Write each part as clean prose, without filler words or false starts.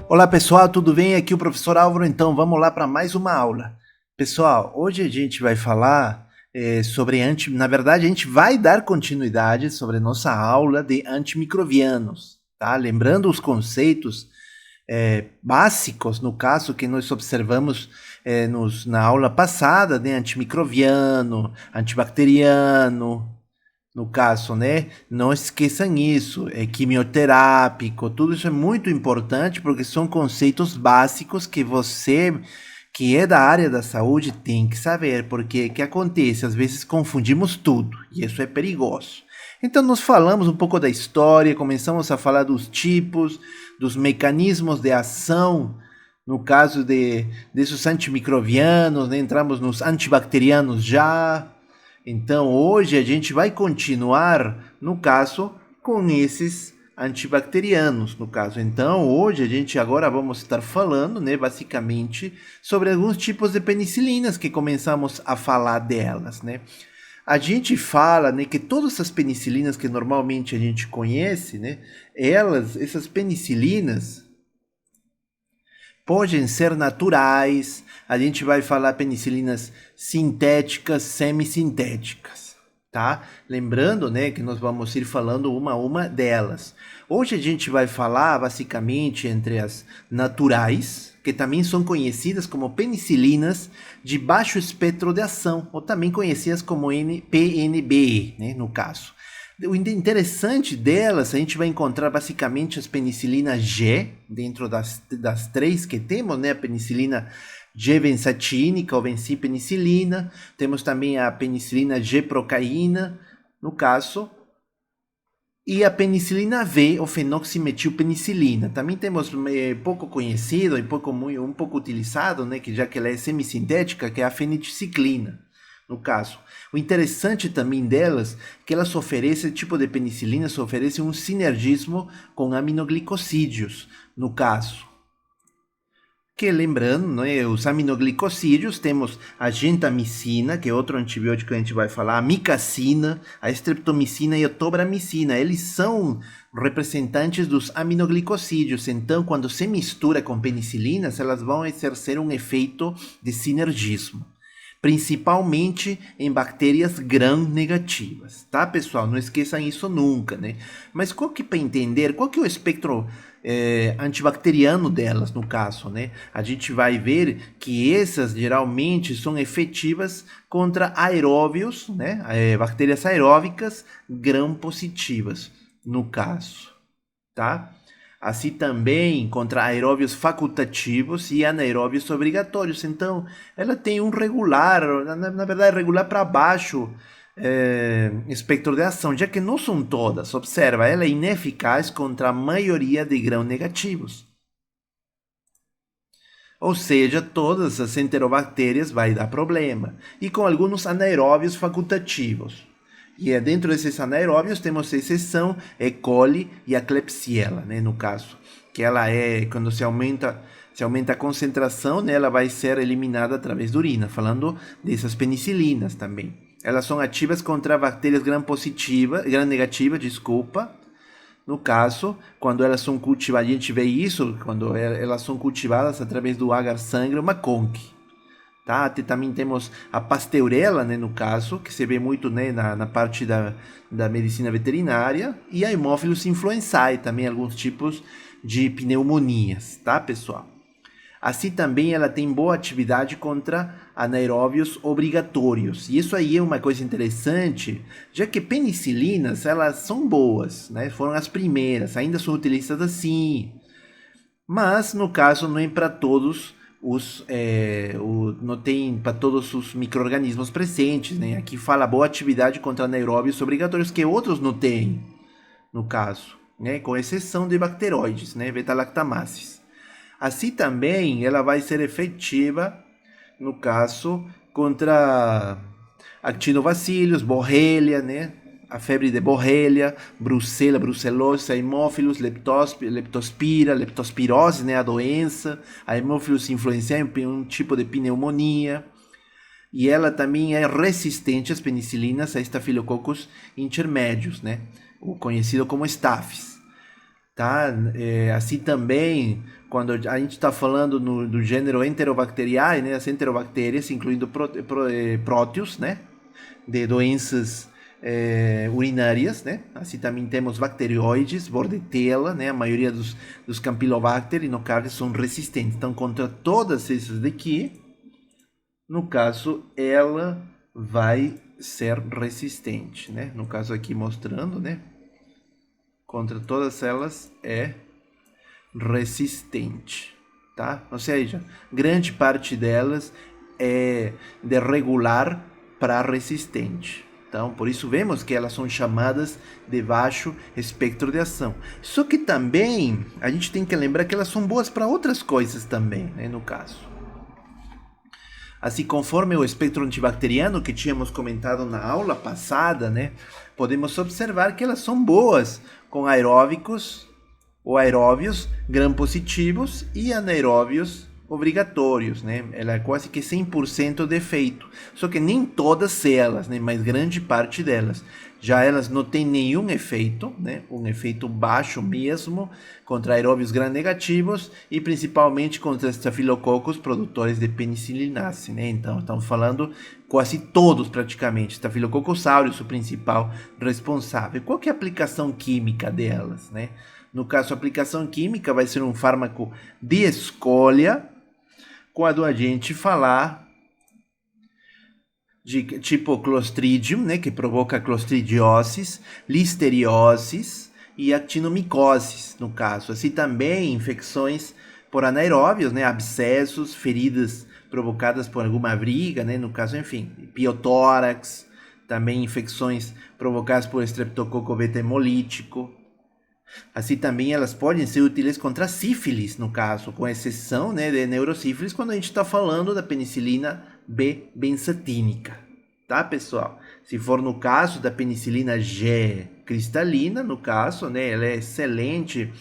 Olá pessoal, tudo bem? Aqui é o professor Álvaro, então vamos lá para mais uma aula. Pessoal, hoje a gente vai falar sobre na verdade a gente vai dar continuidade sobre nossa aula de antimicrobianos, tá? Lembrando os conceitos básicos, no caso que nós observamos na aula passada, de antimicrobiano, antibacteriano, no caso, né? Não esqueçam isso, é quimioterápico, tudo isso é muito importante porque são conceitos básicos que você, que é da área da saúde, tem que saber, porque o que acontece? Às vezes confundimos tudo e isso é perigoso. Então, nós falamos um pouco da história, começamos a falar dos tipos, dos mecanismos de ação, no caso desses antimicrobianos, né? Entramos nos antibacterianos já. Então, hoje a gente vai continuar, no caso, com esses antibacterianos, no caso. Então, hoje a gente agora vamos estar falando, né, basicamente, sobre alguns tipos de penicilinas que começamos a falar delas, né? A gente fala, né, que todas as penicilinas que normalmente a gente conhece, né, essas penicilinas, podem ser naturais, a gente vai falar penicilinas sintéticas, semissintéticas, tá? Lembrando, né, que nós vamos ir falando uma a uma delas. Hoje a gente vai falar basicamente entre as naturais, que também são conhecidas como penicilinas de baixo espectro de ação, ou também conhecidas como PNBE, né, no caso. O interessante delas, a gente vai encontrar basicamente as penicilinas G, dentro das três que temos, né? A penicilina G-benzatínica ou benzipenicilina, temos também a penicilina G-procaína, no caso, e a penicilina V, ou fenoximetilpenicilina. Também temos pouco conhecido e um pouco utilizado, né, que já que ela é semissintética, que é a feniticiclina, no caso. O interessante também delas é que elas oferecem, tipo de penicilina, oferece um sinergismo com aminoglicosídeos, no caso. Que lembrando, né, os aminoglicosídeos, temos a gentamicina, que é outro antibiótico que a gente vai falar, a micacina, a streptomicina e a tobramicina. Eles são representantes dos aminoglicosídeos. Então, quando se mistura com penicilinas, elas vão exercer um efeito de sinergismo, principalmente em bactérias gram-negativas, tá, pessoal? Não esqueçam isso nunca, né? Mas qual que para entender, qual que é o espectro antibacteriano delas, no caso, né? A gente vai ver que essas geralmente são efetivas contra aeróbios, né? Bactérias aeróbicas gram-positivas, no caso, tá? Assim também contra aeróbios facultativos e anaeróbios obrigatórios. Então, ela tem um regular, na verdade, regular para baixo espectro de ação, já que não são todas. Observa, ela é ineficaz contra a maioria de gram-negativos. Ou seja, todas as enterobactérias vai dar problema. E com alguns anaeróbios facultativos. E dentro desses anaeróbios temos a exceção E. coli e a Klebsiella, né, no caso. Que ela quando se aumenta a concentração, né, ela vai ser eliminada através da urina. Falando dessas penicilinas também. Elas são ativas contra bactérias gram-negativas, desculpa. No caso, quando elas são cultivadas, a gente vê isso, quando elas são cultivadas através do agar sangue, uma conque. Tá? Também temos a pasteurela, né, no caso, que se vê muito, né, na parte da medicina veterinária, e a Haemophilus influenzae, também alguns tipos de pneumonias, tá, pessoal? Assim também ela tem boa atividade contra anaeróbios obrigatórios. E isso aí é uma coisa interessante, já que penicilinas, elas são boas, né? Foram as primeiras, ainda são utilizadas sim. Mas, no caso, não é para todos não tem para todos os micro-organismos presentes, né? Aqui fala boa atividade contra anaeróbios obrigatórios que outros não têm, no caso, né? Com exceção de bacteroides, né? Beta-lactamases. Assim também ela vai ser efetiva, no caso, contra actinobacilhos, borrelia, né? A febre de borrelia, brucela, brucelose, hemófilos, leptospirose, né? A doença, a hemófilos influenzae, um tipo de pneumonia. E ela também é resistente às penicilinas, a Staphylococcus intermédios, né? O conhecido como Staphylos. tá? Assim também, quando a gente está falando do gênero Enterobacteriae, né? As enterobactérias, incluindo prótios, né? De doenças urinárias, né? Assim também temos bacterióides, bordetella, né? A maioria dos Campylobacter e no caso são resistentes. Então, contra todas essas daqui, no caso, ela vai ser resistente, né? No caso aqui mostrando, né? Contra todas elas é resistente, tá? Ou seja, grande parte delas é de regular para resistente. Então, por isso vemos que elas são chamadas de baixo espectro de ação. Só que também a gente tem que lembrar que elas são boas para outras coisas também, né, no caso. Assim, conforme o espectro antibacteriano que tínhamos comentado na aula passada, né, podemos observar que elas são boas com aeróbicos ou aeróbios gram-positivos e anaeróbios obrigatórios, né? Ela é quase que 100% de efeito. Só que nem todas elas, né? Mas grande parte delas. Já elas não têm nenhum efeito, né? Um efeito baixo mesmo contra aeróbios gram-negativos e principalmente contra estafilococos produtores de penicilinase, né? Então, estamos falando quase todos praticamente. Staphylococcus aureus, o principal responsável. Qual que é a aplicação química delas, né? No caso, a aplicação química vai ser um fármaco de escolha, quando a gente falar de tipo Clostridium, né, que provoca clostridioses, listerioses e actinomicoses, no caso. Assim também infecções por anaeróbios, né, abscessos, feridas provocadas por alguma briga, né, no caso, enfim, piotórax, também infecções provocadas por estreptococo beta hemolítico. Assim também elas podem ser úteis contra sífilis, no caso, com exceção, né, de neurosífilis, quando a gente está falando da penicilina B benzatínica, tá, pessoal? Se for no caso da penicilina G cristalina, no caso, né, ela é excelente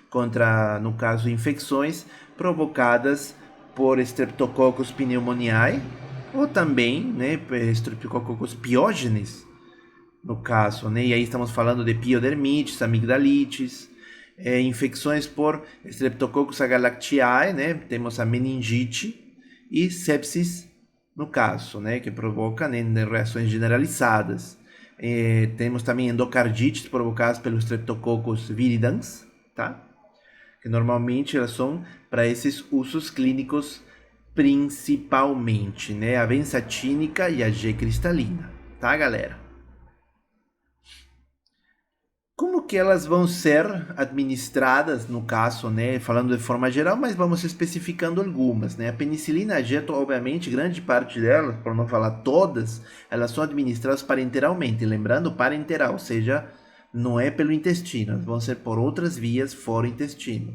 contra, no caso, infecções provocadas por Streptococcus pneumoniae ou também, né, Streptococcus pyogenes, no caso, né? E aí estamos falando de piodermites, amigdalites, infecções por Streptococcus agalactiae, né? Temos a meningite e sepsis, no caso, né? Que provoca, né, reações generalizadas. Temos também endocardites provocadas pelo Streptococcus viridans, tá? Que normalmente elas são para esses usos clínicos principalmente, né? A benzatínica e a G cristalina, tá, galera? Como que elas vão ser administradas, no caso, né? Falando de forma geral, mas vamos especificando algumas, né? A penicilina G, obviamente, grande parte delas, por não falar todas, elas são administradas parenteralmente. Lembrando, parenteral, ou seja, não é pelo intestino, vão ser por outras vias fora o intestino.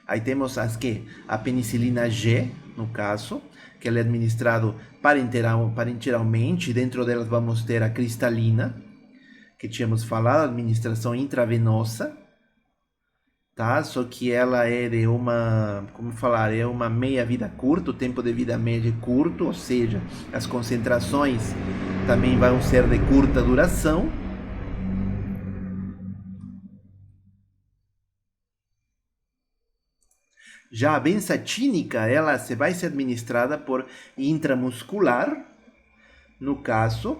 Aí temos as que? A penicilina G, no caso, que ela é administrada parenteralmente. Dentro delas vamos ter a cristalina, que tínhamos falado, administração intravenosa, tá? Só que ela é de uma, como falar, é uma meia-vida curta, o tempo de vida média é curto, ou seja, as concentrações também vão ser de curta duração. Já a benzatínica, ela vai ser administrada por intramuscular, no caso,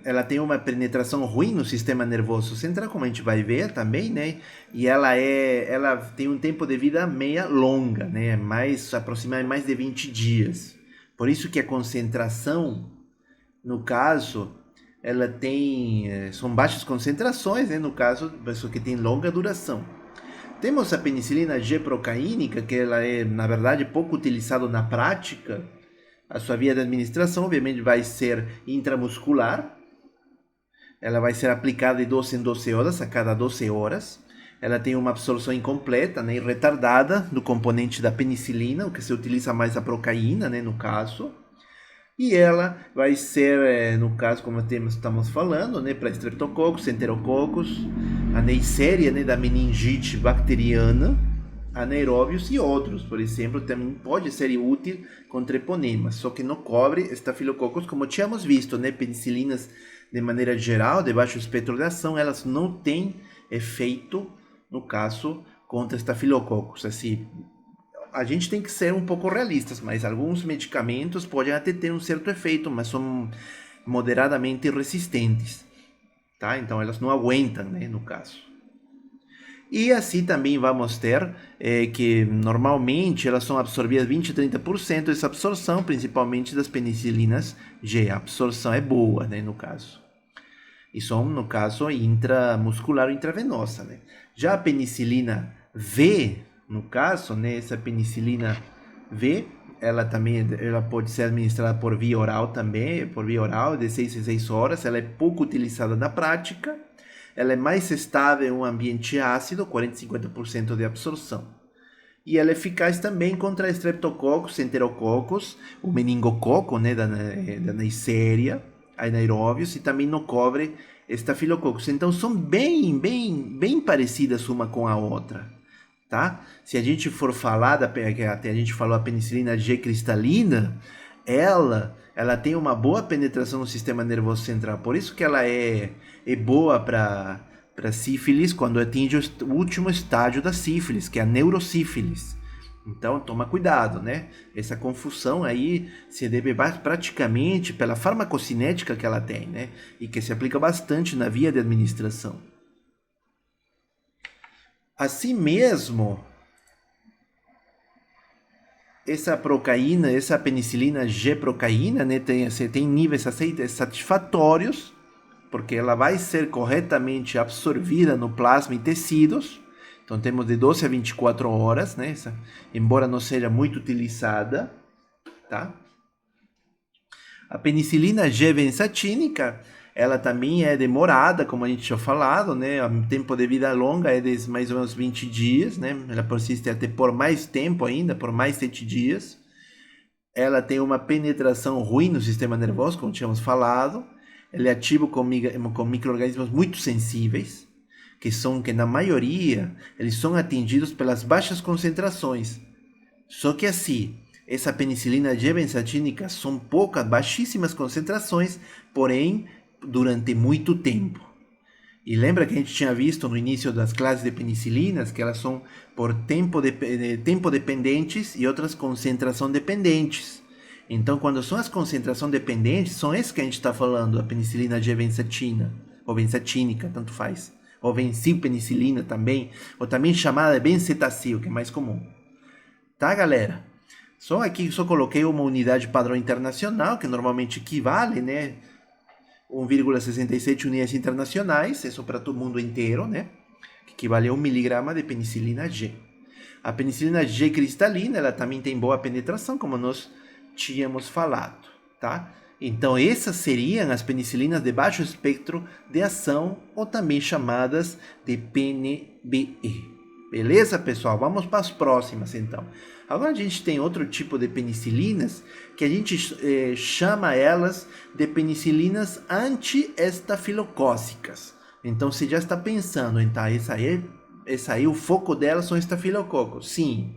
ela tem uma penetração ruim no sistema nervoso central, como a gente vai ver também, né? E ela tem um tempo de vida meia longa, né? Aproximadamente mais de 20 dias. Por isso que a concentração, no caso, ela tem, são baixas concentrações, né? No caso, pessoa que tem longa duração. Temos a penicilina G procaínica, que ela é, na verdade, pouco utilizada na prática. A sua via de administração, obviamente, vai ser intramuscular. Ela vai ser aplicada de 12 em 12 horas, a cada 12 horas. Ela tem uma absorção incompleta, né, retardada do componente da penicilina, o que se utiliza mais a procaína, né, no caso. E ela vai ser, no caso, como estamos falando, né, para Streptococcus, Enterococcus, a Neisseria, né, da meningite bacteriana, anaeróbios e outros, por exemplo, também pode ser útil com treponemas, só que não cobre estafilococos, como tínhamos visto, né, penicilinas de maneira geral, de baixo espectro de ação, elas não têm efeito no caso, contra estafilococos. Assim, a gente tem que ser um pouco realistas, mas alguns medicamentos podem até ter um certo efeito, mas são moderadamente resistentes, tá? Então elas não aguentam, né, no caso. E assim também vamos ter que normalmente elas são absorvidas 20 a 30% dessa absorção, principalmente das penicilinas G. A absorção é boa, né, no caso. E são, no caso, intramuscular ou intravenosa, né? Já a penicilina V, no caso, né, essa penicilina V, ela pode ser administrada por via oral também, por via oral, de 6 em 6 horas. Ela é pouco utilizada na prática. Ela é mais estável em um ambiente ácido, 40 a 50% de absorção. E ela é eficaz também contra estreptococcus, enterococos, o meningococo, né, da Neisseria, anaeróbios, e também no cobre, estafilococos. Então são bem parecidas uma com a outra, tá? Se a gente for falar até a gente falou a penicilina G cristalina, ela tem uma boa penetração no sistema nervoso central. Por isso que ela é boa para sífilis quando atinge o último estágio da sífilis, que é a neurosífilis. Então, toma cuidado, né? Essa confusão aí se deve praticamente pela farmacocinética que ela tem, né? E que se aplica bastante na via de administração. Assim mesmo, essa procaína, essa penicilina G-procaína, né, tem níveis satisfatórios, porque ela vai ser corretamente absorvida no plasma e tecidos. Então temos de 12 a 24 horas, né, embora não seja muito utilizada, tá? A penicilina G-benzatínica, ela também é demorada, como a gente tinha falado, né? O tempo de vida longa é de mais ou menos 20 dias, né? Ela persiste até por mais tempo ainda, por mais 7 dias. Ela tem uma penetração ruim no sistema nervoso, como tínhamos falado. Ele é ativo com micro-organismos muito sensíveis, que na maioria, eles são atingidos pelas baixas concentrações. Só que assim, essa penicilina G-benzatínica são baixíssimas concentrações, porém, durante muito tempo. E lembra que a gente tinha visto no início das classes de penicilinas que elas são por tempo dependentes e outras concentração dependentes. Então, quando são as concentração dependentes, são essas que a gente está falando, a penicilina G-benzatina, ou benzatínica, tanto faz. Ou vencilpenicilina também, ou também chamada bencetacil, que é mais comum. Tá, galera? Só coloquei uma unidade padrão internacional, que normalmente equivale, né? 1,67 unidades internacionais, isso para todo mundo inteiro, né? Que equivale a 1 miligrama de penicilina G. A penicilina G cristalina, ela também tem boa penetração, como nós tínhamos falado, tá? Então, essas seriam as penicilinas de baixo espectro de ação, ou também chamadas de PNBE. Beleza, pessoal? Vamos para as próximas, então. Agora a gente tem outro tipo de penicilinas, que a gente chama elas de penicilinas anti-estafilocócicas. Então, você já está pensando, então, essa aí, o foco delas são estafilococos. Sim.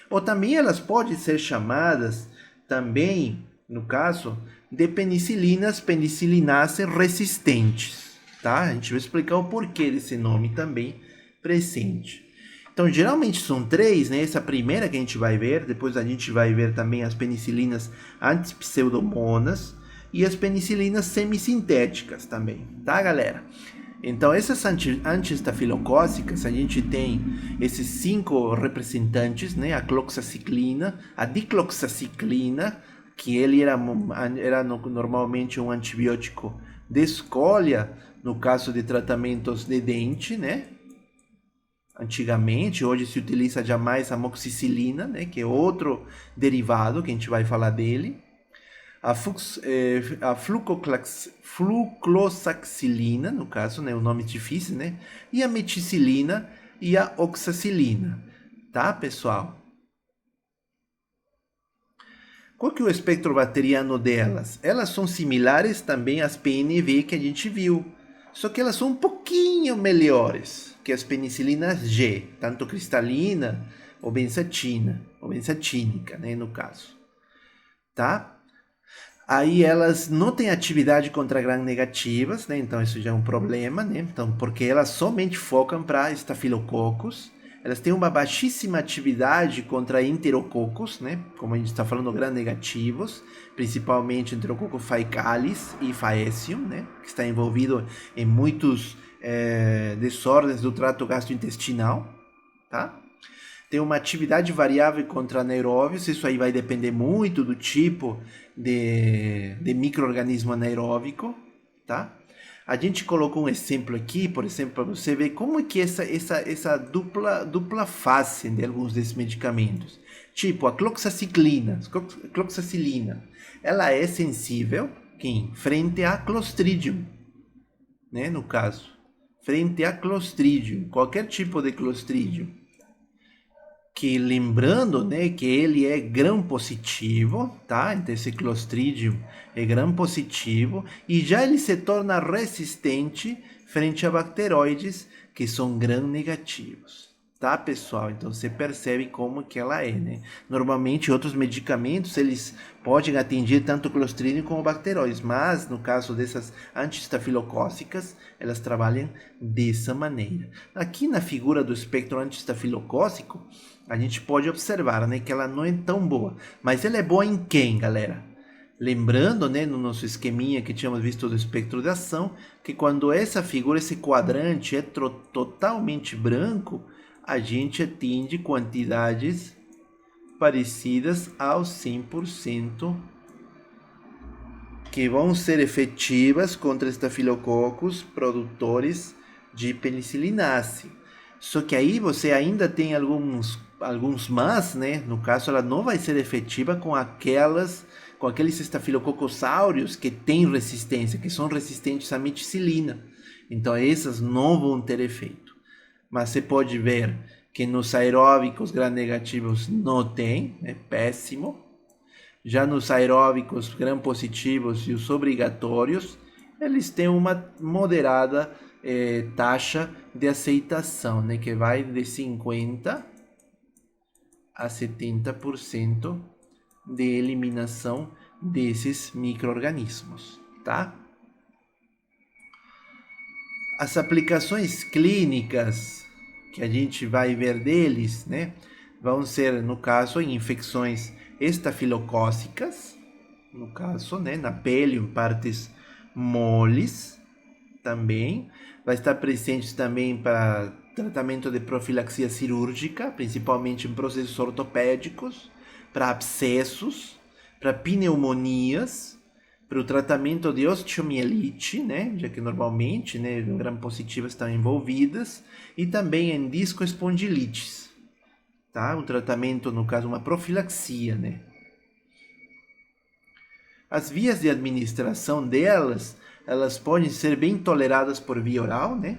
Ou também elas podem ser chamadas, também, no caso, de penicilináceas resistentes. Tá? A gente vai explicar o porquê desse nome também presente. Então, geralmente são três, né? Essa primeira que a gente vai ver, depois a gente vai ver também as penicilinas antipseudomonas e as penicilinas semissintéticas também, tá, galera? Então, essas antiestafilocócicas, a gente tem esses 5 representantes, né? A cloxaciclina, a dicloxaciclina, que ele era normalmente um antibiótico de escolha no caso de tratamentos de dente, né? Antigamente, hoje se utiliza já mais a amoxicilina, né, que é outro derivado que a gente vai falar dele. A flucloxacilina, no caso, né, o nome difícil, né, e a meticilina e a oxacilina, tá, pessoal? Qual que é o espectro bacteriano delas? Elas são similares também às PNV que a gente viu, só que elas são um pouquinho melhores que as penicilinas G, tanto cristalina ou benzatina, ou benzatínica, né, no caso. Tá? Aí elas não têm atividade contra gram-negativas, né? Então isso já é um problema, né? Então, porque elas somente focam para estafilococos. Elas têm uma baixíssima atividade contra enterococos, né? Como a gente está falando, gram-negativos, principalmente enterococo faecalis e faecium, né? Que está envolvido em muitos desordens do trato gastrointestinal, tá? Tem uma atividade variável contra anaeróbios, isso aí vai depender muito do tipo de microorganismo anaeróbico, tá? A gente colocou um exemplo aqui, por exemplo, para você ver como é que essa dupla face de alguns desses medicamentos. Tipo, a cloxacilina, ela é sensível, quem? Frente a Clostridium, né, no caso. Frente a Clostridium, qualquer tipo de Clostridium, que lembrando, né, que ele é gram positivo, tá? Então esse Clostridium é gram positivo e já ele se torna resistente frente a bacteroides que são gram negativos, tá, pessoal? Então você percebe como que ela é, né? Normalmente outros medicamentos eles podem atingir tanto Clostridium como bacteroides, mas no caso dessas antistafilocócicas, elas trabalham dessa maneira. Aqui na figura do espectro antistafilocócico, a gente pode observar, né, que ela não é tão boa. Mas ela é boa em quem, galera? Lembrando, né, no nosso esqueminha que tínhamos visto do espectro de ação, que quando essa figura, esse quadrante é totalmente branco, a gente atinge quantidades parecidas aos 100% que vão ser efetivas contra estafilococos produtores de penicillinase. Só que aí você ainda tem alguns mas, né? No caso, ela não vai ser efetiva com aqueles estafilococos áureos que têm resistência, que são resistentes à meticilina. Então, essas não vão ter efeito. Mas você pode ver que nos aeróbicos gram-negativos não tem, é péssimo. Já nos aeróbicos gram-positivos e os obrigatórios, eles têm uma moderada taxa de aceitação, né, que vai de 50% a 70% de eliminação desses micro-organismos, tá? As aplicações clínicas que a gente vai ver deles, né, vão ser, no caso, em infecções estafilocócicas, no caso, né, na pele, em partes moles, também. Vai estar presente também para tratamento de profilaxia cirúrgica, principalmente em processos ortopédicos, para abscessos, para pneumonias, para o tratamento de osteomielite, né, já que normalmente, né, gram-positivas estão envolvidas, e também em discoespondilites, tá? Um tratamento, no caso, uma profilaxia, né? As vias de administração delas, elas podem ser bem toleradas por via oral, né?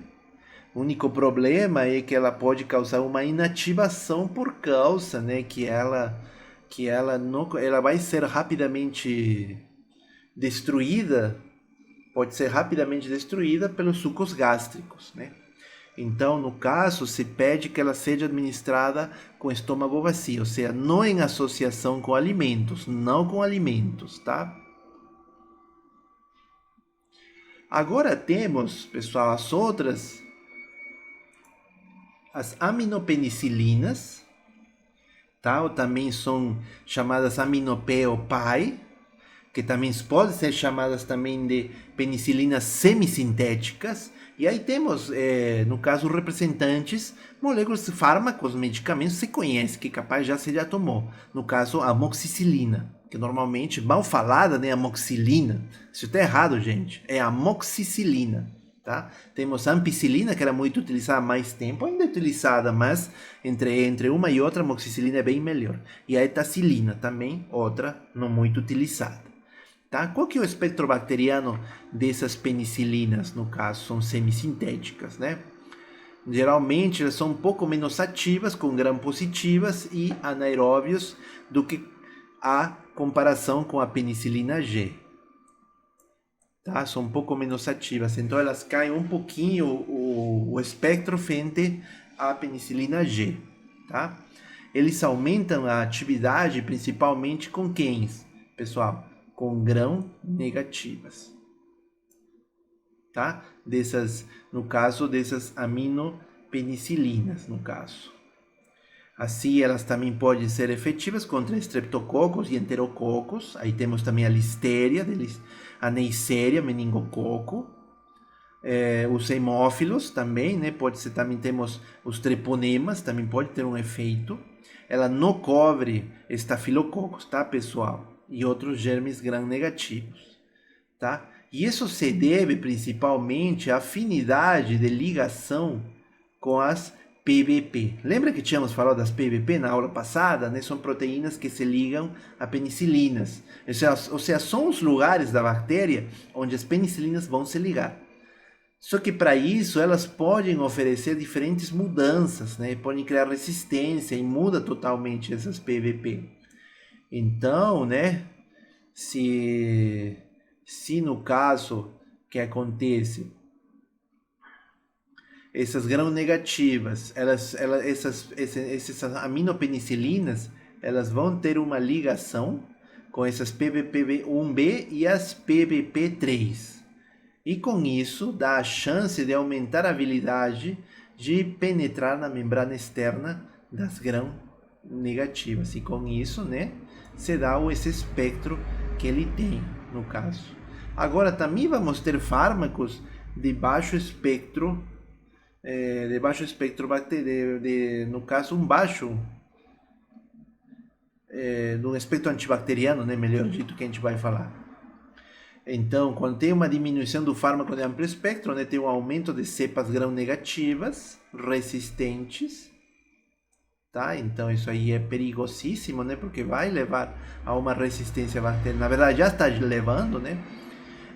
O único problema é que ela pode causar uma inativação por causa, né, ela vai ser rapidamente destruída, pode ser rapidamente destruída pelos sucos gástricos, né? Então, no caso, se pede que ela seja administrada com estômago vazio, ou seja, não em associação com alimentos, não com alimentos, tá? Agora temos, pessoal, as aminopenicilinas, tá? Ou também são chamadas aminoPE-Pai, que também podem ser chamadas também de penicilinas semissintéticas. E aí temos, no caso, representantes, moléculas, fármacos, medicamentos, você conhece, que capaz já você já tomou. No caso, a amoxicilina, que normalmente, mal falada, né, amoxilina. Isso está errado, gente. É amoxicilina, tá? Temos a ampicilina, que era muito utilizada há mais tempo, ainda é utilizada, mas entre uma e outra, a amoxicilina é bem melhor. E a etacilina também, outra não muito utilizada. Tá? Qual que é o espectro bacteriano dessas penicilinas, no caso, são semissintéticas, né? Geralmente elas são um pouco menos ativas, com gram-positivas e anaeróbios do que a comparação com a penicilina G. Tá? São um pouco menos ativas, então elas caem um pouquinho o espectro frente à penicilina G. Tá? Eles aumentam a atividade principalmente com quem, pessoal? com gram-negativas, tá? No caso dessas aminopenicilinas, no caso. Assim, elas também podem ser efetivas contra estreptococos e enterococos. Aí temos também a listéria, a neisseria, meningococo. Os hemófilos também, né? Também temos os treponemas, também pode ter um efeito. Ela não cobre estafilococos, tá, pessoal? E outros germes gram-negativos, tá? E isso se deve principalmente à afinidade de ligação com as PBP. Lembra que tínhamos falado das PBP na aula passada, né? São proteínas que se ligam a penicilinas. Ou seja, são os lugares da bactéria onde as penicilinas vão se ligar. Só que para isso elas podem oferecer diferentes mudanças, né? Podem criar resistência e muda totalmente essas PBP. Então, né? Se no caso que acontece essas gram-negativas, essas aminopenicilinas, elas vão ter uma ligação com essas PBP1B e as PBP3. E com isso, dá a chance de aumentar a habilidade de penetrar na membrana externa das gram-negativas. E com isso, né, se dá esse espectro que ele tem, no caso. Agora, também vamos ter fármacos de baixo espectro bacteriano, no caso no espectro antibacteriano, né, melhor dito, que a gente vai falar. Então, quando tem uma diminuição do fármaco de amplo espectro, né, tem um aumento de cepas gram-negativas resistentes, tá? Então isso aí é perigosíssimo, né, porque vai levar a uma resistência bacteriana. Na verdade, já está levando, né?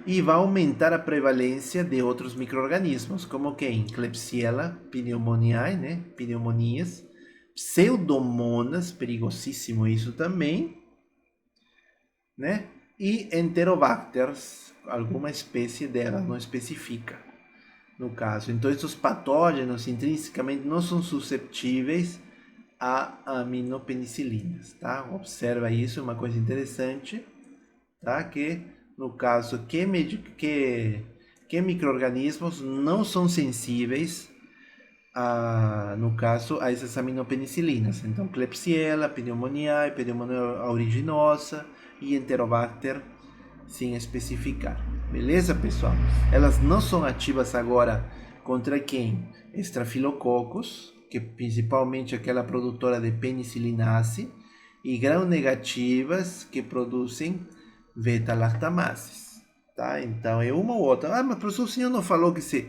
E vai aumentar a prevalência de outros micro-organismos, como quem? Klebsiella pneumoniae, né? Pneumonias, pseudomonas, perigosíssimo isso também, né? E enterobacters, alguma espécie delas, não especifica, no caso. Então, esses patógenos intrinsecamente não são susceptíveis a aminopenicilinas, tá? Observa isso, é uma coisa interessante, tá? Que no caso, que micro-organismos não são sensíveis no caso, a essas aminopenicilinas. Então, Klebsiella, Pneumoniae, Pneumonia aeruginosa e Enterobacter, sem especificar. Beleza, pessoal? Elas não são ativas agora contra quem? Estrafilococos, que principalmente aquela produtora de penicilinase, e gram-negativas, que produzem beta-lactamases, tá? Então é uma ou outra. Mas professor, o senhor não falou que se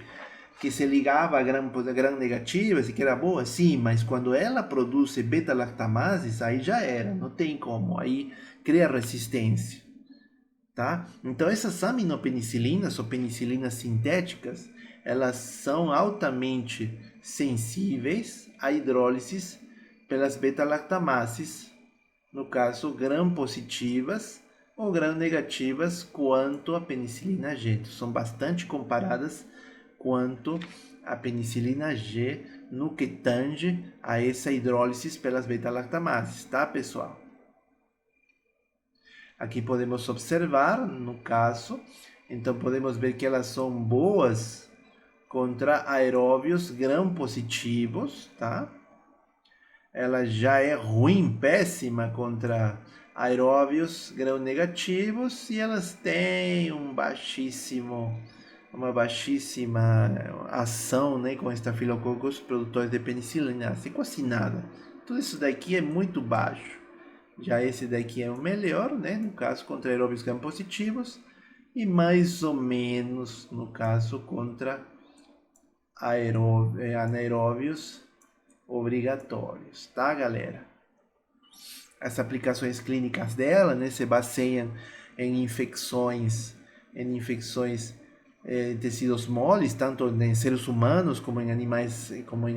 ligava a gram-negativas e que era boa? Sim, mas quando ela produz beta-lactamases, aí já era, não tem como, aí cria resistência, tá? Então essas aminopenicilinas ou penicilinas sintéticas, elas são altamente sensíveis à hidrólises pelas beta-lactamases, no caso gram-positivas ou gram-negativas quanto a penicilina G. São bastante comparadas quanto a penicilina G no que tange a essa hidrólise pelas beta-lactamases, tá, pessoal? Aqui podemos observar, no caso, então podemos ver que elas são boas contra aeróbios gram-positivos, tá? Ela já é ruim, péssima contra aeróbios gram-negativos e elas têm uma baixíssima ação, né, com estafilococos produtores de penicilina, assim, quase nada. Tudo isso daqui é muito baixo. Já esse daqui é o melhor, né, no caso contra aeróbios gram-positivos e mais ou menos no caso contra anaeróbios obrigatórios, tá, galera? As aplicações clínicas dela, né, se baseiam em infecções tecidos moles, tanto em seres humanos como em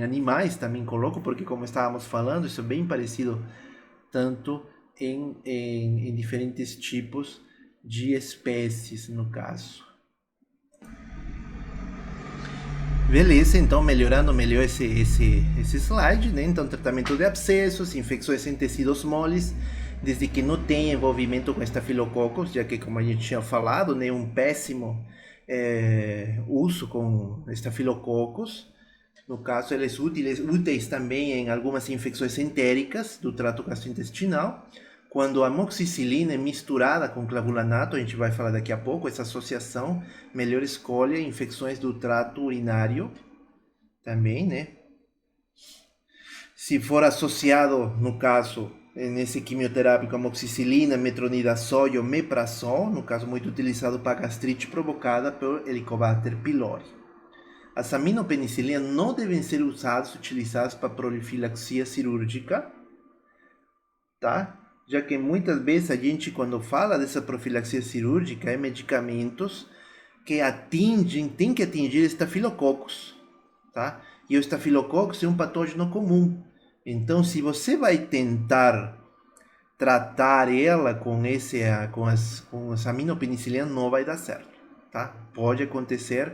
animais também coloco, porque como estávamos falando, isso é bem parecido tanto em diferentes tipos de espécies, no caso. Beleza, então melhorando melhor esse slide, né? Então tratamento de abscessos, infecções em tecidos moles desde que não tenha envolvimento com estafilococos, já que, como a gente tinha falado, né, um péssimo uso com estafilococos. No caso, eles úteis também em algumas infecções entéricas do trato gastrointestinal. Quando a amoxicilina é misturada com clavulanato, a gente vai falar daqui a pouco, essa associação melhor escolha infecções do trato urinário também, né? Se for associado, no caso, nesse quimioterápico, amoxicilina, metronidazol ou meprazol, no caso muito utilizado para gastrite provocada por Helicobacter pylori. As aminopenicilinas não devem ser utilizadas para profilaxia cirúrgica, tá? Já que muitas vezes a gente, quando fala dessa profilaxia cirúrgica, é medicamentos que tem que atingir estafilococos, tá? E o estafilococcus é um patógeno comum. Então, se você vai tentar tratar ela com as aminopenicilinas, não vai dar certo, tá? Pode acontecer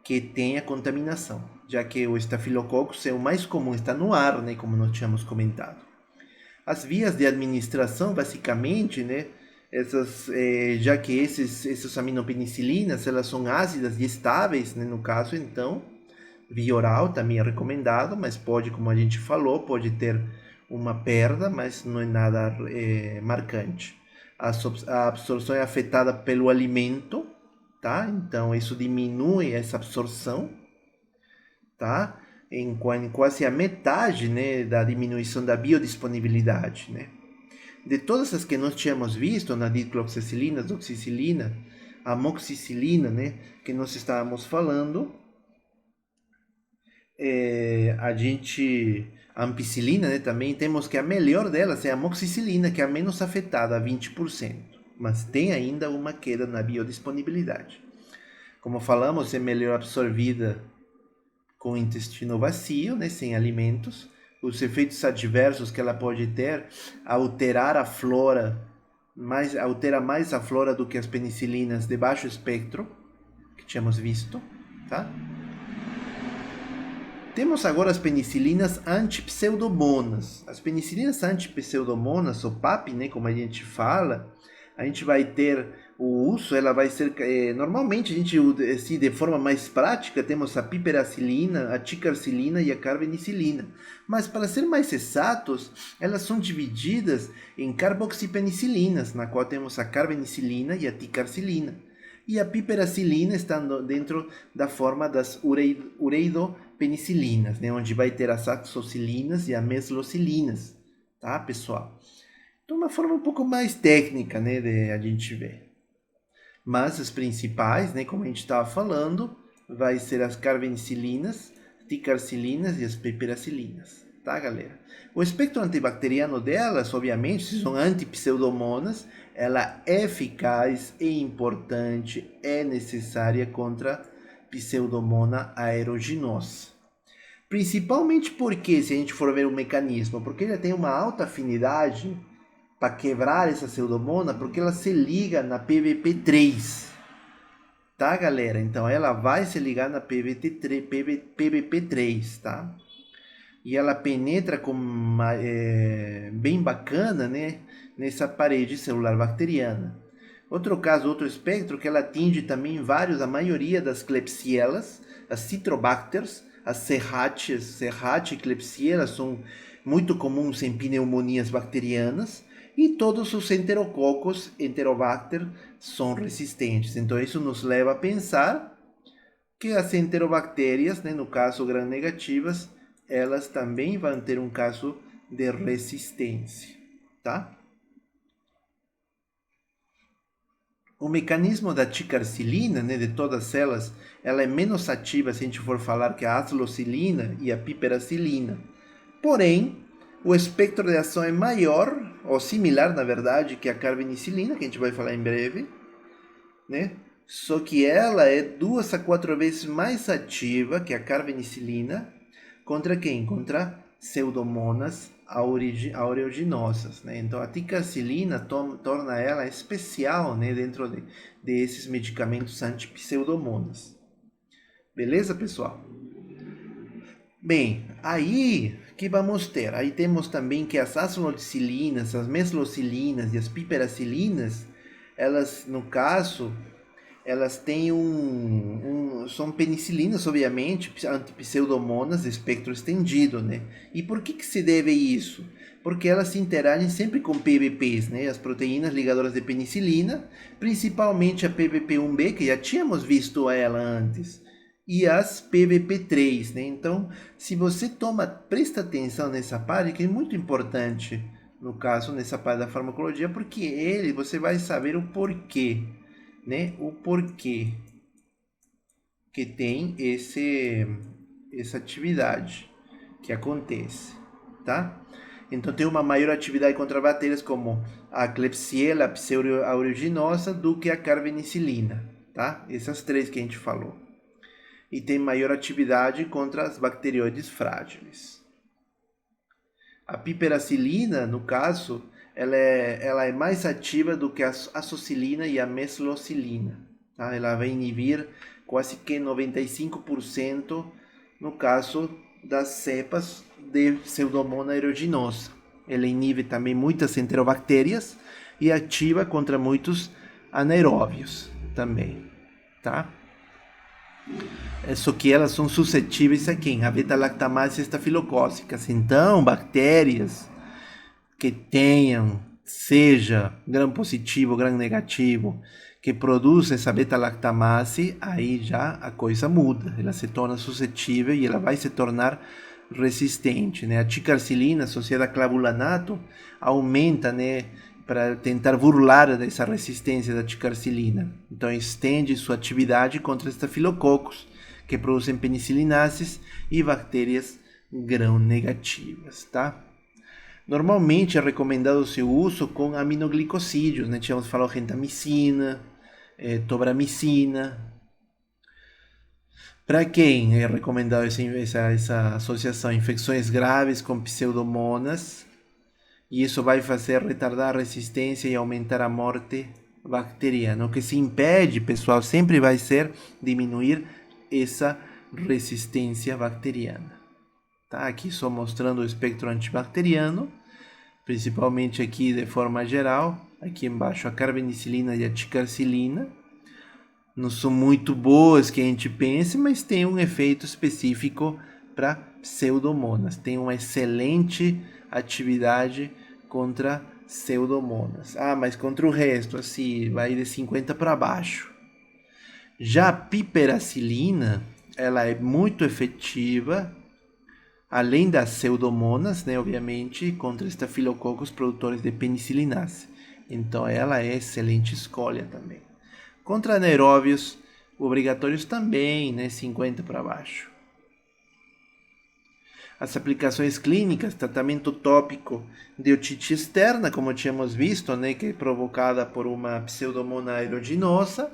que tenha contaminação, já que o estafilococcus é o mais comum, está no ar, né, como nós tínhamos comentado. As vias de administração, basicamente, né, já que essas aminopenicilinas, elas são ácidas e estáveis, né, no caso, então, via oral também é recomendado, mas pode, como a gente falou, pode ter uma perda, mas não é nada marcante. A absorção é afetada pelo alimento, tá? Então, isso diminui essa absorção, tá? Em quase a metade, né, da diminuição da biodisponibilidade, né? De todas as que nós tínhamos visto, na dicloxacilina, doxicilina, amoxicilina, né, que nós estávamos falando, a ampicilina, né, também temos que a melhor delas é a amoxicilina, que é a menos afetada, 20%, mas tem ainda uma queda na biodisponibilidade. Como falamos, é melhor absorvida com o intestino vazio, né, sem alimentos. Os efeitos adversos que ela pode ter, alterar a flora, altera mais a flora do que as penicilinas de baixo espectro, que tínhamos visto, tá? Temos agora as penicilinas antipseudomonas. As penicilinas antipseudomonas, ou PAP, né, como a gente fala, a gente vai ter o uso, ela vai ser, normalmente a gente, assim, de forma mais prática, temos a piperacilina, a ticarcilina e a carbenicilina. Mas para ser mais exatos, elas são divididas em carboxipenicilinas, na qual temos a carbenicilina e a ticarcilina. E a piperacilina está dentro da forma das ureidopenicilinas, né, onde vai ter as axocilinas e as meslocilinas, tá, pessoal? Então, uma forma um pouco mais técnica, né, de a gente ver. Mas as principais, né, como a gente estava falando, vai ser as carbenicilinas, ticarcilinas e as piperacilinas, tá, galera? O espectro antibacteriano delas, obviamente, se são antipseudomonas, ela é eficaz, é importante, é necessária contra pseudomona aeruginosa. Principalmente porque, se a gente for ver o mecanismo, porque ele tem uma alta afinidade para quebrar essa pseudomona, porque ela se liga na PVP3, tá, galera? Então ela vai se ligar na PVP3, tá? E ela penetra bem bacana, né, nessa parede celular bacteriana. Outro caso, outro espectro, que ela atinge também a maioria das Klebsielas, as Citrobacters, as Serratia e Klebsiella são muito comuns em pneumonias bacterianas, e todos os enterococos, Enterobacter, são resistentes. Então isso nos leva a pensar que as enterobactérias, né, no caso gram-negativas, elas também vão ter um caso de resistência, tá? O mecanismo da ticarcilina, né, de todas elas, ela é menos ativa se a gente for falar que a aslocilina e a piperacilina. Porém, o espectro de ação é maior, ou similar, na verdade, que a carbenicilina, que a gente vai falar em breve, né? Só que ela é 2 a 4 vezes mais ativa que a carbenicilina. Contra quem? Contra pseudomonas aeruginosas, né? Então a ticarcilina torna ela especial, né, dentro desses medicamentos antipseudomonas. Beleza, pessoal? Bem, aí que vamos ter? Aí temos também que as acinolocilinas, as meslocilinas e as piperacilinas, elas, no caso, elas têm são penicilinas, obviamente, antipseudomonas de espectro estendido, né? E por que se deve isso? Porque elas se interagem sempre com PBPs, né? As proteínas ligadoras de penicilina, principalmente a PBP1B, que já tínhamos visto ela antes, e as PBP3, né? Então, se você presta atenção nessa parte, que é muito importante, no caso, nessa parte da farmacologia, porque você vai saber o porquê, né? O porquê que tem essa atividade que acontece, tá? Então tem uma maior atividade contra bactérias como a Klebsiella pseudo aeruginosa do que a carbenicilina, tá? Essas três que a gente falou. E tem maior atividade contra as bacterióides frágeis. A piperacilina, no caso, ela é mais ativa do que a acilina e a meslocilina. Tá? Ela vai inibir quase que 95% no caso das cepas de Pseudomonas aeruginosa. Ela inibe também muitas enterobactérias e ativa contra muitos anaeróbios também, tá? Só que elas são suscetíveis a quem? A beta-lactamase estafilocócicas. Então, bactérias que tenham, seja gram positivo, gram negativo, que produzem essa beta-lactamase, aí já a coisa muda. Ela se torna suscetível e ela vai se tornar resistente, né? A ticarcilina associada a clavulanato aumenta, né, para tentar burlar dessa resistência da ticarcilina. Então estende sua atividade contra estafilococos, que produzem penicilinases e bactérias gram-negativas, tá? Normalmente é recomendado o seu uso com aminoglicosídeos, né? Tínhamos falado gentamicina, tobramicina. Para quem é recomendado essa associação? Infecções graves com pseudomonas, e isso vai fazer retardar a resistência e aumentar a morte bacteriana. O que se impede, pessoal, sempre vai ser diminuir essa resistência bacteriana. Tá? Aqui só mostrando o espectro antibacteriano, principalmente aqui de forma geral. Aqui embaixo a carbenicilina e a ticarcilina. Não são muito boas que a gente pense, mas tem um efeito específico para pseudomonas. Tem uma excelente atividade contra pseudomonas. Ah, mas contra o resto, assim, vai de 50 para baixo. Já a piperacilina, ela é muito efetiva, além das pseudomonas, né, obviamente, contra estafilococos produtores de penicilinase. Então ela é excelente escolha também. Contra anaeróbios obrigatórios também, né, 50 para baixo. As aplicações clínicas, tratamento tópico de otite externa, como tínhamos visto, né, que é provocada por uma pseudomonas aeruginosa.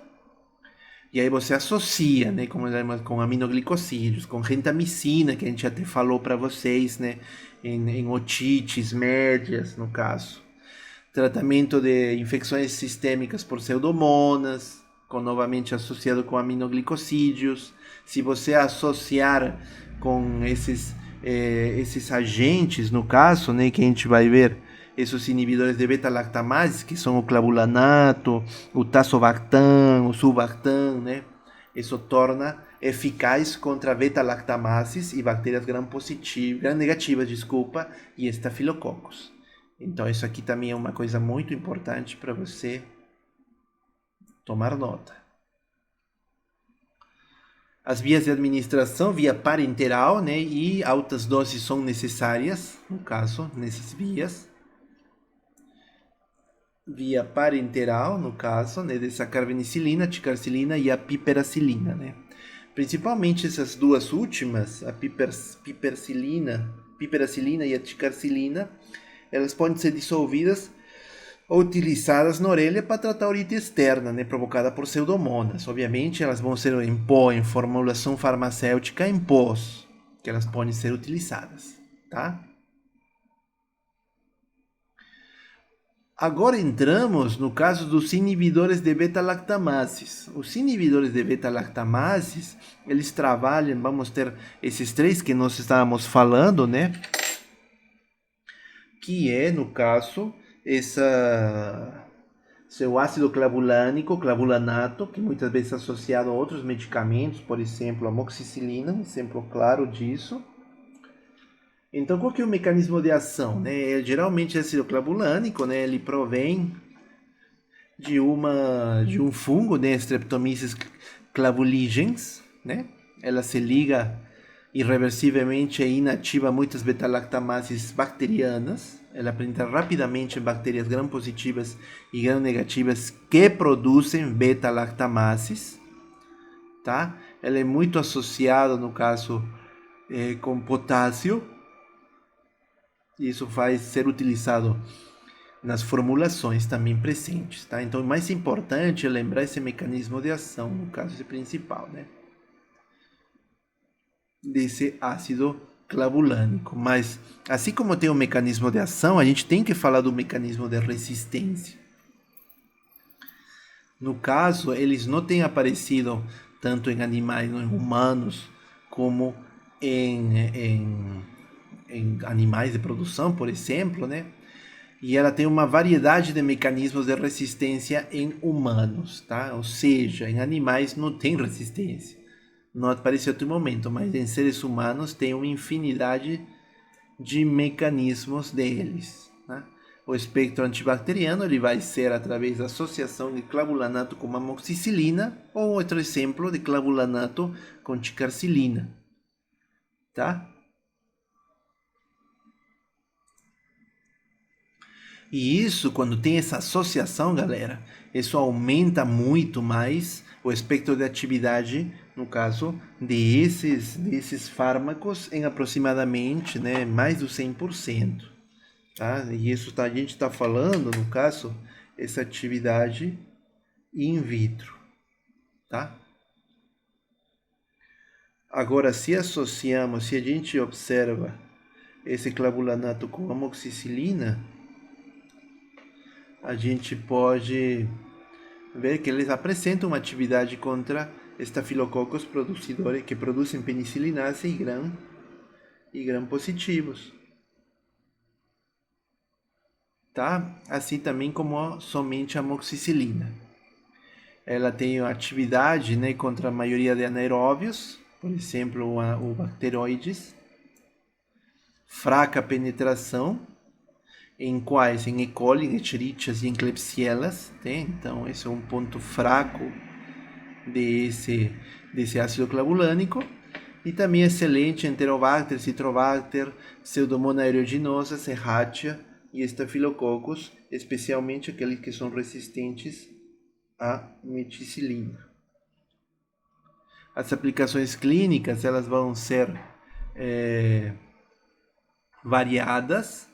E aí você associa, né, com aminoglicosídeos, com gentamicina, que a gente até falou para vocês, né, em otites médias, no caso. Tratamento de infecções sistêmicas por pseudomonas, novamente associado com aminoglicosídeos. Se você associar com esses agentes, no caso, né, que a gente vai ver, esses inibidores de beta-lactamase, que são o clavulanato, o tazobactam, o sulbactam, né? Isso torna eficaz contra beta-lactamases e bactérias gram-negativas, e estafilococos. Então isso aqui também é uma coisa muito importante para você tomar nota. As vias de administração, via parenteral, né, e altas doses são necessárias, no caso, nessas vias. Via parenteral, no caso, né, dessa carbenicilina, ticarcilina e a piperacilina, né. Principalmente essas duas últimas, a piperacilina e a ticarcilina, elas podem ser dissolvidas ou utilizadas na orelha para tratar a orite externa, né, provocada por pseudomonas. Obviamente, elas vão ser em pó, em formulação farmacêutica em pós, que elas podem ser utilizadas, tá? Agora entramos no caso dos inibidores de beta-lactamases. Os inibidores de beta-lactamases, eles trabalham, vamos ter esses três que nós estávamos falando, né? Que é, no caso, seu ácido clavulânico, clavulanato, que muitas vezes é associado a outros medicamentos, por exemplo, a amoxicilina, um exemplo claro disso. Então, qual que é o mecanismo de ação? Né? Geralmente, o ácido clavulânico, né, ele provém de um fungo, né, Streptomyces clavuligens, né? Ela se liga irreversivelmente e inativa muitas beta-lactamases bacterianas. Ela apresenta rapidamente bactérias gram-positivas e gram-negativas que produzem beta-lactamases, tá? Ela é muito associada, no caso, com potássio. Isso faz ser utilizado nas formulações também presentes, tá? Então, o mais importante é lembrar esse mecanismo de ação, no caso principal, né? Desse ácido clavulânico. Mas, assim como tem o mecanismo de ação, a gente tem que falar do mecanismo de resistência. No caso, eles não têm aparecido tanto em animais, em humanos, como em animais de produção, por exemplo, né? E ela tem uma variedade de mecanismos de resistência em humanos, tá? Ou seja, em animais não tem resistência. Não aparece em outro momento, mas em seres humanos tem uma infinidade de mecanismos deles, né? O espectro antibacteriano ele vai ser através da associação de clavulanato com amoxicilina ou outro exemplo de clavulanato com ticarcilina, tá? E isso, quando tem essa associação, galera, isso aumenta muito mais o espectro de atividade, no caso, desses fármacos em aproximadamente, né, mais do 100%. Tá? E isso a gente está falando, no caso, essa atividade in vitro. Tá? Agora, se associamos, se a gente observa esse clavulanato com amoxicilina, a gente pode ver que eles apresentam uma atividade contra estafilococos produzidores que produzem penicilinase e gram positivos, tá? Assim também como somente a amoxicilina. Ela tem atividade, né, contra a maioria de anaeróbios, por exemplo, o bacteroides, fraca penetração em quais? Em E. coli, em Escherichias e em Klebsielas, né? Então esse é um ponto fraco desse ácido clavulânico. E também excelente Enterobacter, Citrobacter, Pseudomonas aeruginosa, Serratia e Staphylococcus, especialmente aqueles que são resistentes à meticilina. As aplicações clínicas elas vão ser variadas.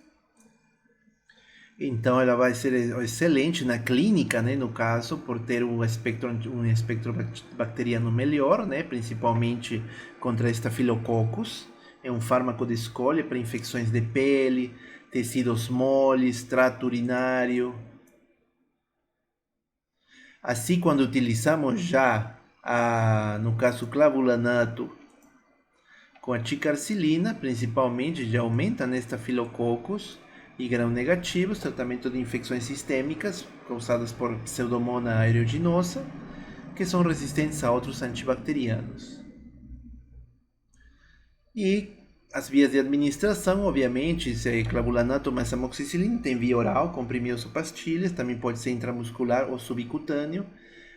Então ela vai ser excelente na clínica, né, no caso, por ter um espectro bacteriano melhor, né, principalmente contra Staphylococcus. É um fármaco de escolha para infecções de pele, tecidos moles, trato urinário. Assim, quando utilizamos já, no caso, clavulanato com a ticarcilina, principalmente, já aumenta né, Staphylococcus e gram-negativos, tratamento de infecções sistêmicas causadas por Pseudomonas aeruginosa, que são resistentes a outros antibacterianos. E as vias de administração, obviamente, se é clavulanato mais amoxicilina, tem via oral, comprimidos ou pastilhas, também pode ser intramuscular ou subcutâneo.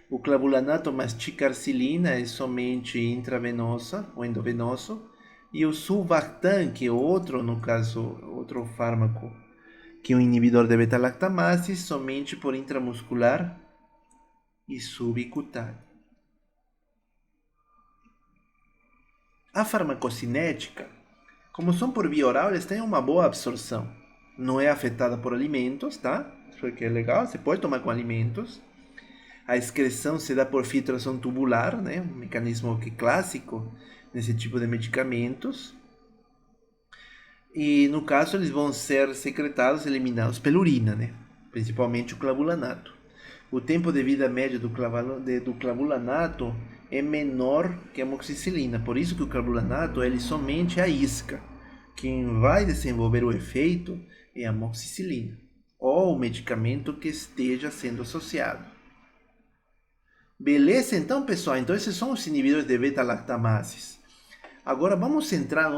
O clavulanato mais ticarcilina é somente intravenosa ou endovenoso. E o sulbactam, que é outro, no caso, outro fármaco, que é um inibidor de beta-lactamase, somente por intramuscular e subcutâneo. A farmacocinética, como são por via oral, eles têm uma boa absorção. Não é afetada por alimentos, tá? Isso que é legal, você pode tomar com alimentos. A excreção se dá por filtração tubular, né? Um mecanismo que é clássico nesse tipo de medicamentos. E no caso eles vão ser secretados, eliminados pela urina, né? principalmente o clavulanato. O tempo de vida média do clavulanato é menor que a amoxicilina, por isso que o clavulanato ele somente a isca. Quem vai desenvolver o efeito é a amoxicilina, ou o medicamento que esteja sendo associado. Beleza, então, pessoal? Então, esses são os inibidores de beta-lactamases. Agora, vamos entrar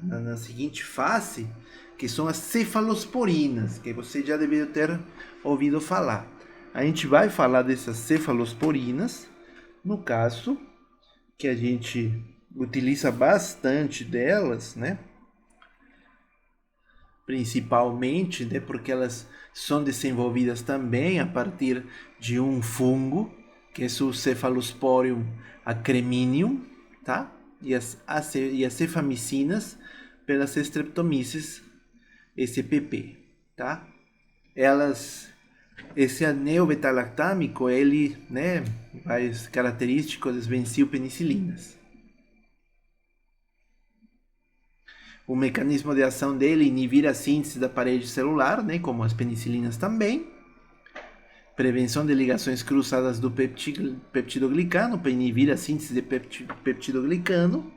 na seguinte fase, que são as cefalosporinas, que você já deve ter ouvido falar. A gente vai falar dessas cefalosporinas, no caso, que a gente utiliza bastante delas, né? Principalmente, né, porque elas são desenvolvidas também a partir de um fungo, que é o Cephalosporium acreminium, tá? E as cefamicinas pelas Streptomyces spp, tá? Esse anel beta-lactâmico, ele, né, mais característico das benzilpenicilinas. O mecanismo de ação dele é inibir a síntese da parede celular, né, como as penicilinas também. Prevenção de ligações cruzadas do peptidoglicano, para inibir a síntese de peptidoglicano.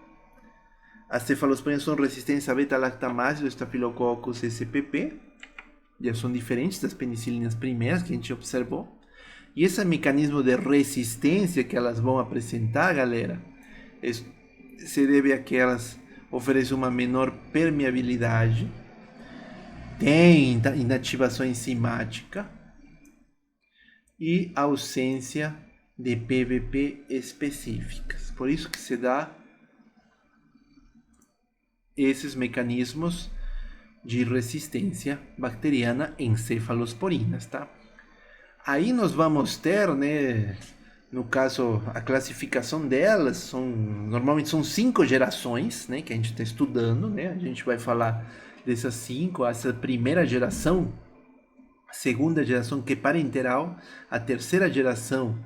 As cefalosporinas são resistentes a beta-lactamase do Staphylococcus spp. Já são diferentes das penicilinas primeiras que a gente observou. E esse mecanismo de resistência que elas vão apresentar, galera, se deve a que elas oferecem uma menor permeabilidade, tem inativação enzimática e ausência de PVP específicas. Por isso que se dá esses mecanismos de resistência bacteriana em cefalosporinas, tá? Aí nós vamos ter, né, no caso, a classificação delas, normalmente são 5 gerações, né, que a gente está estudando, né? A gente vai falar dessas 5, essa primeira geração, a segunda geração que é parenteral, a terceira geração,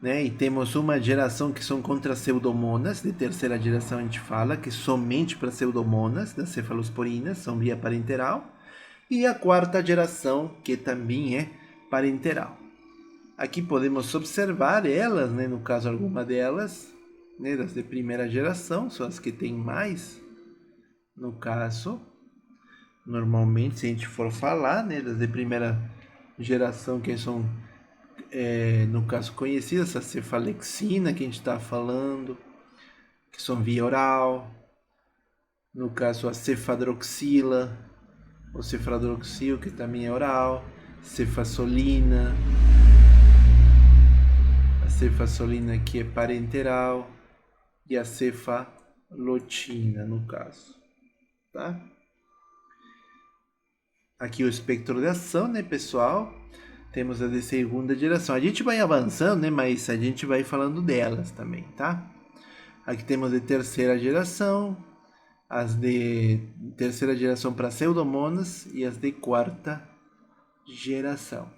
né, e temos uma geração que são contra pseudomonas, de terceira geração a gente fala, que somente para pseudomonas das cefalosporinas, são via parenteral, e a quarta geração, que também é parenteral. Aqui podemos observar elas, né, no caso alguma delas, né, das de primeira geração, são as que tem mais, no caso, normalmente, se a gente for falar, né, das de primeira geração, que são, no caso, conhecidas, a cefalexina, que a gente está falando, que são via oral, no caso, a cefadroxila, ou cefadroxil, que também é oral, cefasolina, a cefasolina que é parenteral, e a cefalotina, no caso, tá? Aqui o espectro de ação, né, pessoal? Temos a de segunda geração. A gente vai avançando, né, mas a gente vai falando delas também, tá? Aqui temos de terceira geração, as de terceira geração para pseudomonas e as de quarta geração.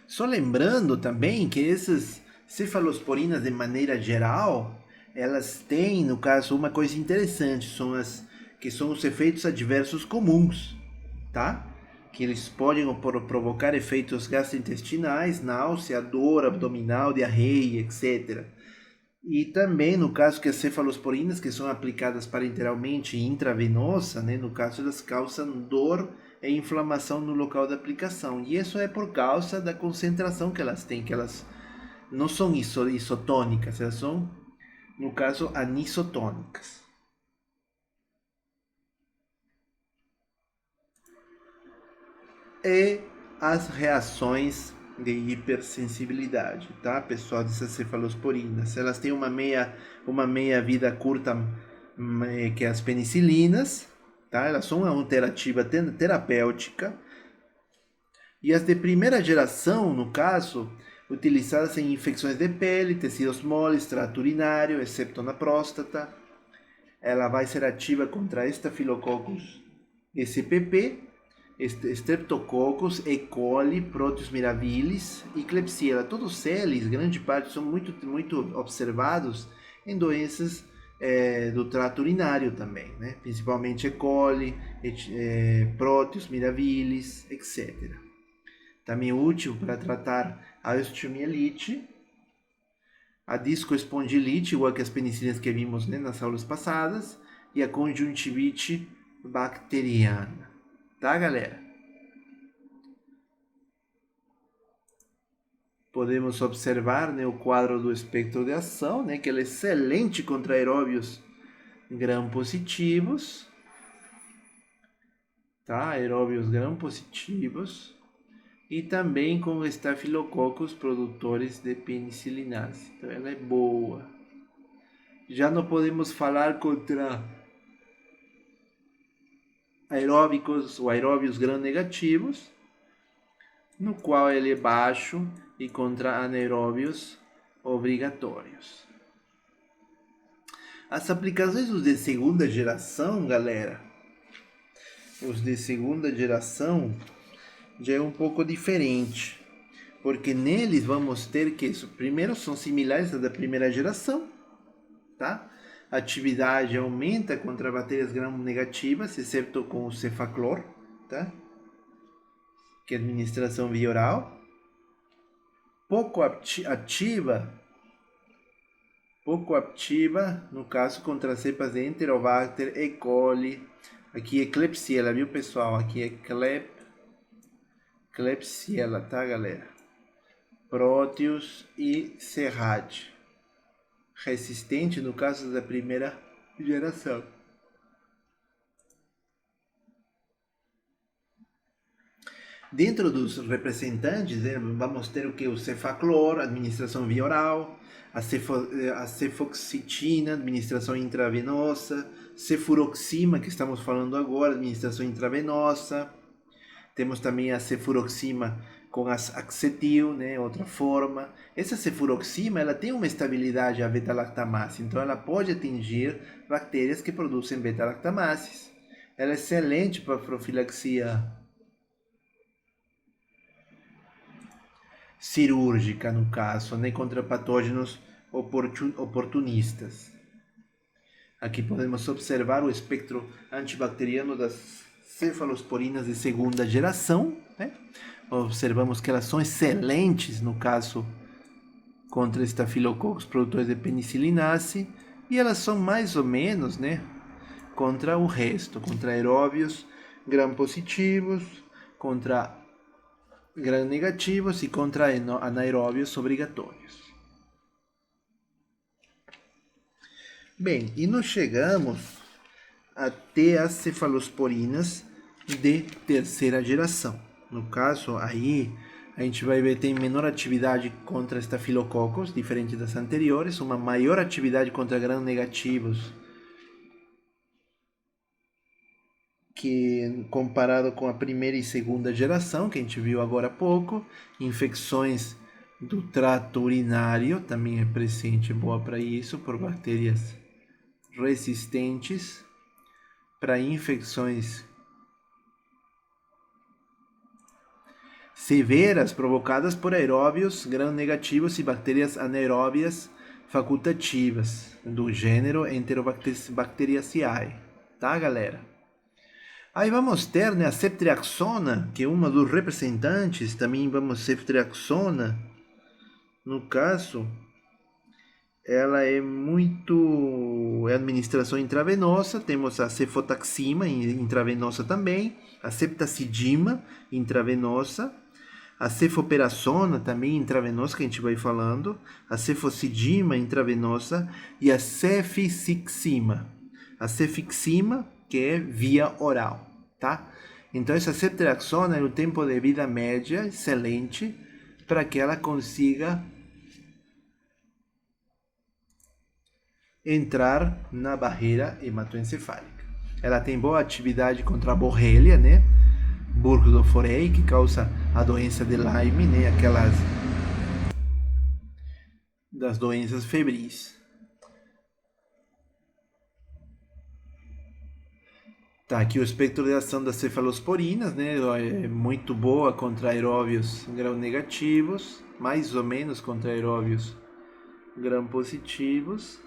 Só lembrando também que essas cefalosporinas, de maneira geral, elas têm, no caso, uma coisa interessante, são os efeitos adversos comuns, tá? Que eles podem provocar efeitos gastrointestinais, náusea, dor abdominal, diarreia, etc. E também, no caso que as cefalosporinas, que são aplicadas parenteralmente e intravenosa, né, no caso elas causam dor e inflamação no local da aplicação. E isso é por causa da concentração que elas têm, que elas não são isotônicas, elas são, no caso, anisotônicas. E as reações de hipersensibilidade, tá, pessoal, dessas cefalosporinas. Elas têm uma meia vida curta que as penicilinas, tá? Elas são uma alterativa terapêutica. E as de primeira geração, no caso, utilizadas em infecções de pele, tecidos moles, trato urinário, exceto na próstata. Ela vai ser ativa contra Staphylococcus spp, Streptococcus, E. coli, Proteus mirabilis e Klebsiella. Todos eles, grande parte, são muito observados em doenças do trato urinário também, né? Principalmente E. coli, Proteus, mirabilis, etc. Também útil para tratar a osteomielite, a discoespondilite, igual que as penicilinas que vimos, né, nas aulas passadas, e a conjuntivite bacteriana. Tá, galera? Podemos observar, né, o quadro do espectro de ação, né, que ele é excelente contra aeróbios gram-positivos, tá? Aeróbios gram-positivos. E também com estafilococos produtores de penicilinase. Então ela é boa. Já não podemos falar contra aeróbicos ou aeróbios gram-negativos, no qual ele é baixo, e contra anaeróbios obrigatórios. As aplicações dos de segunda geração, galera, os de segunda geração já é um pouco diferente, porque neles vamos ter que, primeiro, são similares à da primeira geração, tá? A atividade aumenta contra bactérias gram-negativas, exceto com o cefaclor, tá? Que é administração via oral. Pouco ativa, no caso, contra cepas de Enterobacter, E. coli, aqui é Klebsiella, viu, pessoal? Aqui é Klebsiella, tá, galera? Proteus e Serrate. Resistente no caso da primeira geração. Dentro dos representantes, vamos ter o que? O cefaclor, administração via oral, a cefoxitina, administração intravenosa, cefuroxima, que estamos falando agora, administração intravenosa. Temos também a cefuroxima com acetil, né, outra forma. Essa cefuroxima, ela tem uma estabilidade à beta-lactamase, então ela pode atingir bactérias que produzem beta-lactamases. Ela é excelente para profilaxia cirúrgica, no caso, né, contra patógenos oportunistas. Aqui podemos observar o espectro antibacteriano das cefalosporinas de segunda geração, né? Observamos que elas são excelentes, no caso, contra estafilococos produtores de penicilinase, e elas são mais ou menos, né, contra o resto, contra aeróbios gram-positivos, contra gram-negativos e contra anaeróbios obrigatórios. Bem, e nós chegamos até as cefalosporinas de terceira geração. No caso, aí a gente vai ver que tem menor atividade contra estafilococos, diferente das anteriores, uma maior atividade contra gram-negativos, que comparado com a primeira e segunda geração, que a gente viu agora há pouco. Infecções do trato urinário também é presente, boa para isso, por bactérias resistentes. Para infecções severas provocadas por aeróbios gram-negativos e bactérias anaeróbias facultativas do gênero Enterobacteriaceae, tá, galera? Aí vamos ter, né, a ceftriaxona, que é uma dos representantes. Também vamos ceftriaxona, no caso, ela é administração intravenosa. Temos a cefotaxima intravenosa também, a ceftazidima intravenosa, a cefoperazona também intravenosa, que a gente vai falando, a cefocidima intravenosa e a cefixima. A cefixima, que é via oral, tá? Então essa ceftriaxona é o tempo de vida média excelente para que ela consiga entrar na barreira hematoencefálica. Ela tem boa atividade contra a borrelia, né? Burgdorferi, que causa a doença de Lyme, né? Aquelas das doenças febris. Tá, aqui o espectro de ação das cefalosporinas, né? É muito boa contra aeróbios gram-negativos, mais ou menos contra aeróbios gram-positivos.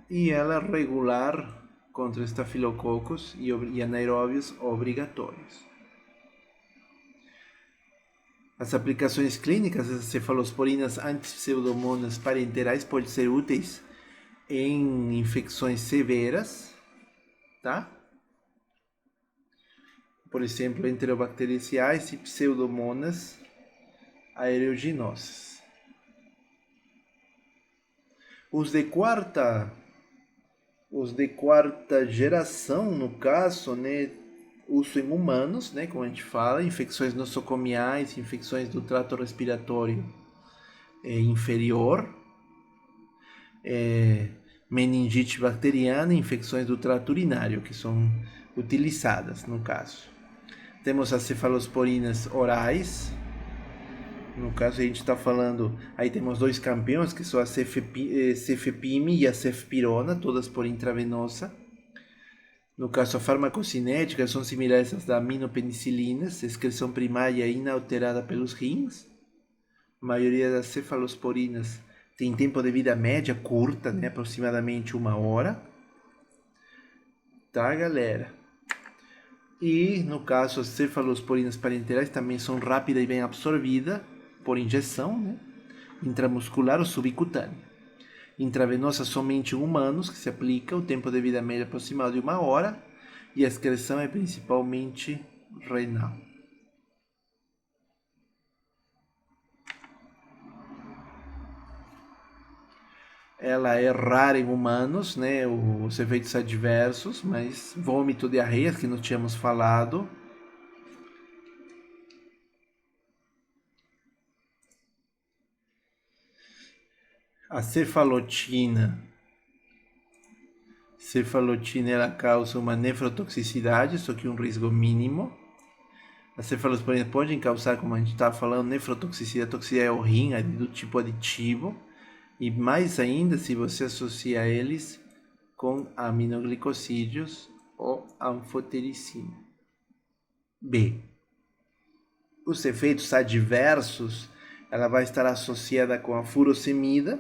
e ela regular contra estafilococos e anaeróbios obrigatórios. As aplicações clínicas das cefalosporinas antipseudomonas parenterais podem ser úteis em infecções severas, tá? Por exemplo, enterobactericiais e pseudomonas aeruginosas. Os de quarta geração, no caso, né, uso em humanos, né, como a gente fala, infecções nosocomiais, infecções do trato respiratório inferior, meningite bacteriana, infecções do trato urinário, que são utilizadas no caso. Temos as cefalosporinas orais. No caso, a gente está falando, aí temos dois campeões, que são a cefepime e a cefpirona, todas por intravenosa. No caso, a farmacocinética são similares às da aminopenicilinas, excreção primária inalterada pelos rins. A maioria das cefalosporinas tem tempo de vida média curta, né, aproximadamente 1 hora. Tá, galera? E, no caso, as cefalosporinas parenterais também são rápidas e bem absorvidas por injeção, né, intramuscular ou subcutânea. Intravenosa somente em humanos, que se aplica, o tempo de vida média aproximado de 1 hora, e a excreção é principalmente renal. Ela é rara em humanos, né, os efeitos adversos, mas vômito, diarreia, que nós tínhamos falado. A cefalotina ela causa uma nefrotoxicidade, só que um risco mínimo. As cefalosporinas podem causar, como a gente estava falando, nefrotoxicidade, toxicidade ao rim, do tipo aditivo. E mais ainda se você associa eles com aminoglicosídeos ou anfotericina. B. Os efeitos adversos, ela vai estar associada com a furosemida,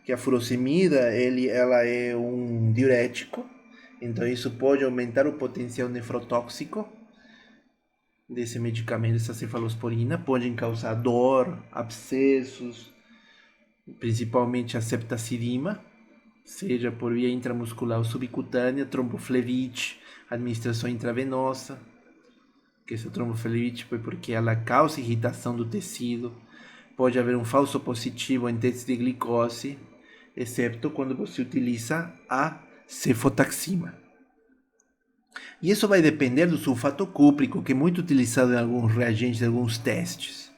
que a furosemida ela é um diurético, então isso pode aumentar o potencial nefrotóxico desse medicamento, dessa cefalosporina, pode causar dor, abscessos, principalmente a septacidema, seja por via intramuscular ou subcutânea, tromboflebite, administração intravenosa, que essa tromboflebite foi porque ela causa irritação do tecido, pode haver um falso positivo em testes de glicose, exceto quando você utiliza a cefotaxima. E isso vai depender do sulfato cúprico, que é muito utilizado em alguns reagentes, em alguns testes.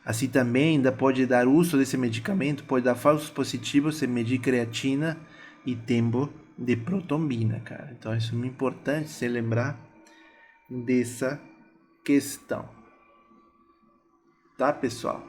Assim também ainda pode dar uso desse medicamento, pode dar falsos positivos sem medir creatina e tempo de protombina, cara. Então isso é muito importante você lembrar dessa questão. Tá, pessoal?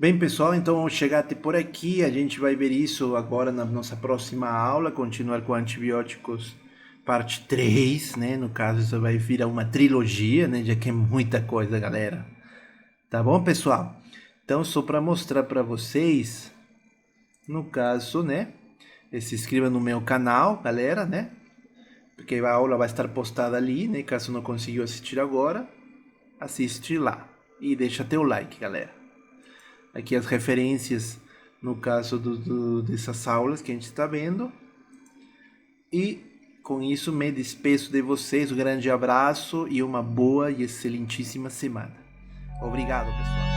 Bem, pessoal, então vamos chegar até por aqui. A gente vai ver isso agora na nossa próxima aula, continuar com antibióticos parte 3, né? No caso, isso vai virar uma trilogia, né? Já que é muita coisa, galera. Tá bom, pessoal? Então, só para mostrar para vocês, no caso, né? Se inscreva no meu canal, galera, né? Porque a aula vai estar postada ali, né? Caso não conseguiu assistir agora, assiste lá. E deixa teu like, galera. Aqui as referências, no caso dessas aulas que a gente está vendo. E com isso me despeço de vocês. Um grande abraço e uma boa e excelentíssima semana. Obrigado, pessoal.